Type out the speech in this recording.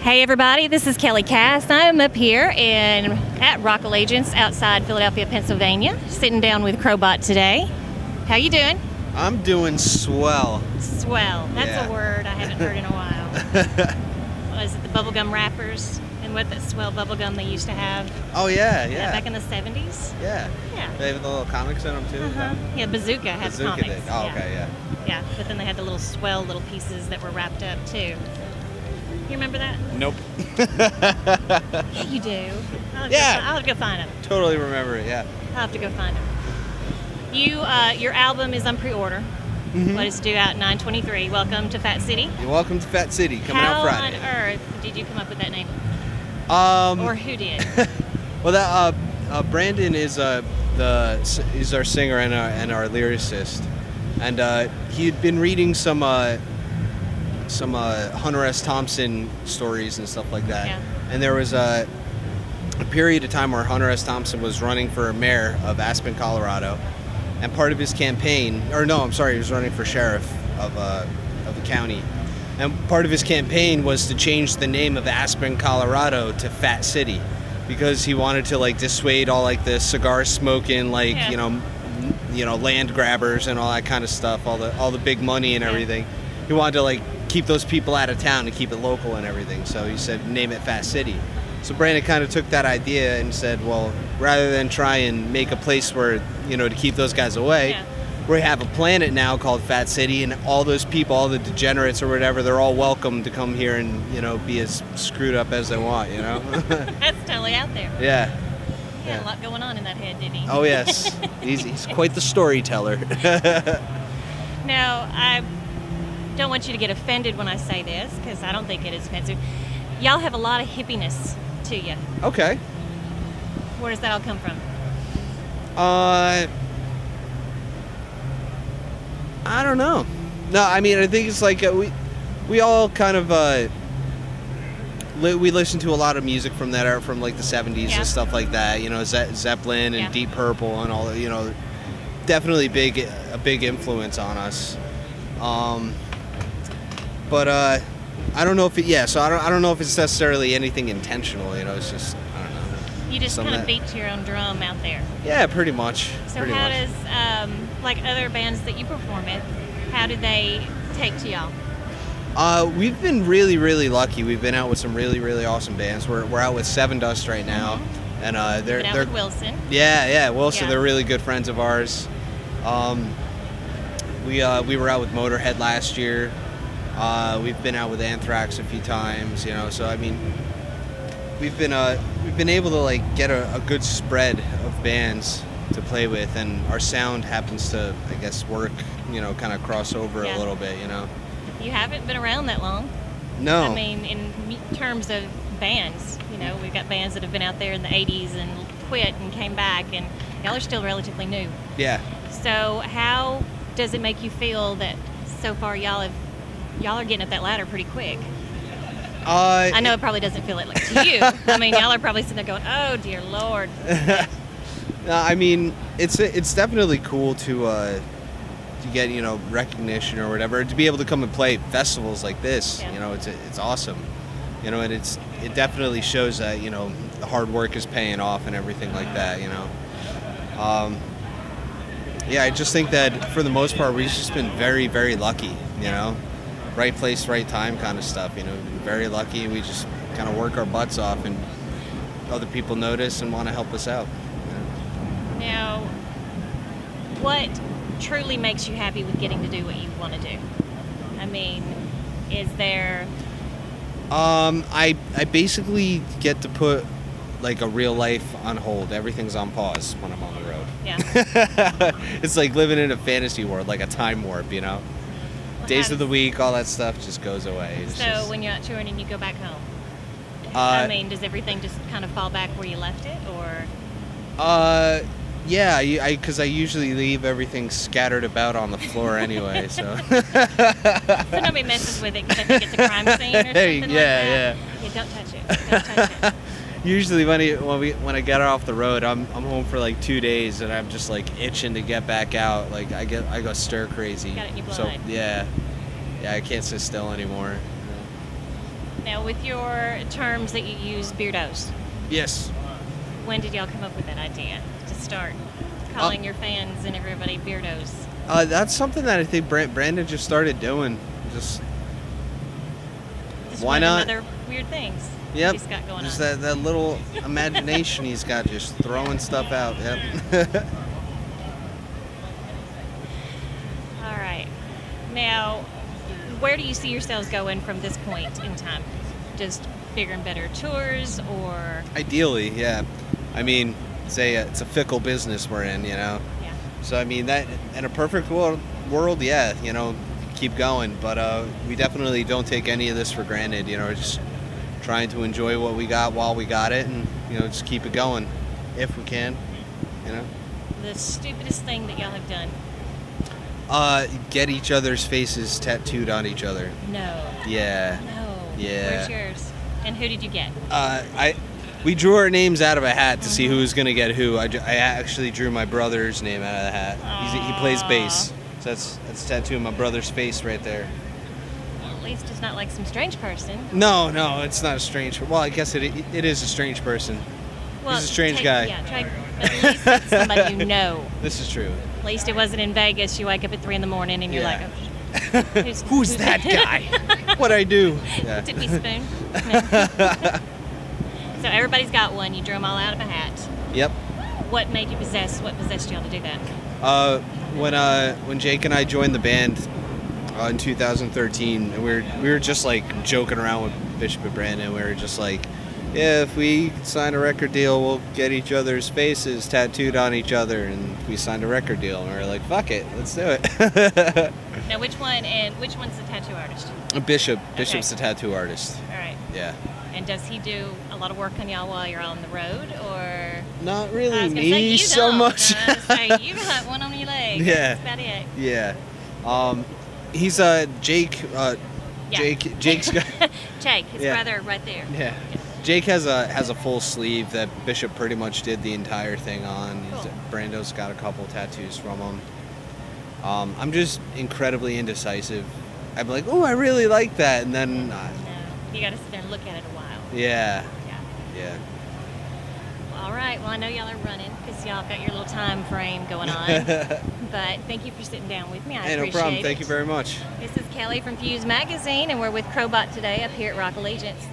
Hey everybody, this is Kelly Cass. I'm up here at Rock Allegiance outside Philadelphia, Pennsylvania, sitting down with Crobot today. How you doing? I'm doing swell. Swell. That's a word I haven't heard in a while. What is it, the bubblegum wrappers? And what that swell bubblegum they used to have? Oh yeah. Back in the 70s? Yeah. They have the little comics in them too? Yeah, Bazooka had Bazooka comics. did. Oh, okay, yeah. Yeah, but then they had the little swell little pieces that were wrapped up too. You remember that? Nope. Yeah, you do. I'll have to go find them. Totally remember it, yeah. I'll have to go find them. Your album is on pre-order. What is due out 9/23. Welcome to Fat City. You're welcome to Fat City, coming out Friday. How on earth did you come up with that name? Or who did? Well, that Brandon is our singer and our lyricist, and he had been reading some Hunter S. Thompson stories and stuff like that. Yeah. And there was a period of time where Hunter S. Thompson was running for mayor of Aspen, Colorado, and part of his campaign, he was running for sheriff of the county, and part of his campaign was to change the name of Aspen, Colorado to Fat City, because he wanted to dissuade all the cigar smoking land grabbers and all that kind of stuff, all the big money and everything. He wanted to keep those people out of town and keep it local and everything. So he said, name it Fat City. So Brandon kind of took that idea and said, well, rather than try and make a place where, to keep those guys away, we have a planet now called Fat City, and all those people, all the degenerates or whatever, they're all welcome to come here and, be as screwed up as they want, That's totally out there. Yeah. He had a lot going on in that head, didn't he? Oh, yes. He's quite the storyteller. Now, I don't want you to get offended when I say this, because I don't think it is offensive. Y'all have a lot of hippiness to you. Okay. Where does that all come from? I don't know. No, I mean, I think it's we all kind of we listen to a lot of music from that era, from the 70s and stuff like that. Zeppelin and Deep Purple and all. Definitely a big influence on us. But I don't know if I don't know if it's necessarily anything intentional. It's just, I don't know. You just kind of beat your own drum out there. Yeah, pretty much. So how does other bands that you perform with, how do they take to y'all? We've been really, really lucky. We've been out with some really, really awesome bands. We're out with Seven Dust right now, and they're with Wilson. Yeah, Wilson. Yeah. They're really good friends of ours. We were out with Motorhead last year. We've been out with Anthrax a few times, So I mean, we've been able to get a good spread of bands to play with, and our sound happens to, I guess, work, kind of cross over a little bit, You haven't been around that long. No. I mean, in terms of bands, we've got bands that have been out there in the 80s and quit and came back, and y'all are still relatively new. Yeah. So how does it make you feel that so far y'all are getting up that ladder pretty quick? I know it probably doesn't feel it to you. I mean, y'all are probably sitting there going, "Oh dear Lord." No, I mean, it's definitely cool to get recognition or whatever, to be able to come and play festivals like this. Yeah. It's awesome, and it definitely shows that the hard work is paying off and everything like that. Yeah, I just think that for the most part we've just been very, very lucky. Right place, right time kind of stuff. Very lucky. We just kind of work our butts off, and other people notice and want to help us out. Now, what truly makes you happy with getting to do what you want to do? I mean, is there... I basically get to put a real life on hold. Everything's on pause when I'm on the road. Yeah. It's like living in a fantasy world, like a time warp, Well, days of the week, all that stuff just goes away. So when you're out touring and you go back home, I mean, does everything just kind of fall back where you left it, or? Yeah, because I usually leave everything scattered about on the floor anyway, so. So nobody messes with it because I think it's a crime scene or something like that? Yeah. Yeah, don't touch it. Don't touch it. Usually when I get off the road, I'm home for 2 days, and I'm just itching to get back out. I go stir crazy. Got it in your blood. So yeah, I can't sit still anymore. Now, Now, with your terms that you use, beardos. Yes. When did y'all come up with that idea to start calling your fans and everybody beardos? That's something that I think Brandon just started doing. Just why not? Other weird things. Yep. He's got going just on. that little imagination he's got, just throwing stuff out. Yep. All right. Now, where do you see yourselves going from this point in time? Just bigger and better tours, or? Ideally, yeah. I mean, it's a fickle business we're in, you know. Yeah. So I mean, that in a perfect world, yeah, you know, keep going. But we definitely don't take any of this for granted. You know, we're just trying to enjoy what we got while we got it, and you know, just keep it going if we can. You know. The stupidest thing that y'all have done. Get each other's faces tattooed on each other. No. Yeah. No. Yeah. Where's yours? And who did you get? We drew our names out of a hat to see who was going to get who. I actually drew my brother's name out of the hat. He plays bass. So that's tattooing my brother's face right there. Well, at least it's not like some strange person. No, it's not a strange. Well, I guess it is a strange person. Well, he's a strange guy. Yeah, but at least it's somebody you know. This is true. At least it wasn't in Vegas. You wake up at 3 a.m. and you're like, oh, who's that guy? What'd I do? Yeah. Took me spoon. No. So everybody's got one. You drew them all out of a hat. Yep. What made you What possessed y'all to do that? When Jake and I joined the band in 2013, and we were just like joking around with Bishop and Brandon. We were just like, yeah, if we sign a record deal, we'll get each other's faces tattooed on each other, and we signed a record deal, and we were like, fuck it, let's do it. Now, which one's the tattoo artist? Bishop. Bishop's the tattoo artist. All right. Yeah. And does he do a lot of work on y'all while you're on the road, or? Not really. I was gonna me say, so much. You got one on your leg. Yeah. That's about it. Yeah. He's Jake. Yeah. Jake's got. Jake, his brother, right there. Yeah. Jake has a full sleeve that Bishop pretty much did the entire thing on. Cool. Brando's got a couple tattoos from him. I'm just incredibly indecisive. I'm like, oh, I really like that, and then. No, you got to sit there and look at it a while. Yeah. Yeah. Well, all right. Well, I know y'all are running because y'all got your little time frame going on. But thank you for sitting down with me. I appreciate it. No problem. Thank you very much. This is Kelly from Fuze Magazine, and we're with Crobot today up here at Rock Allegiance.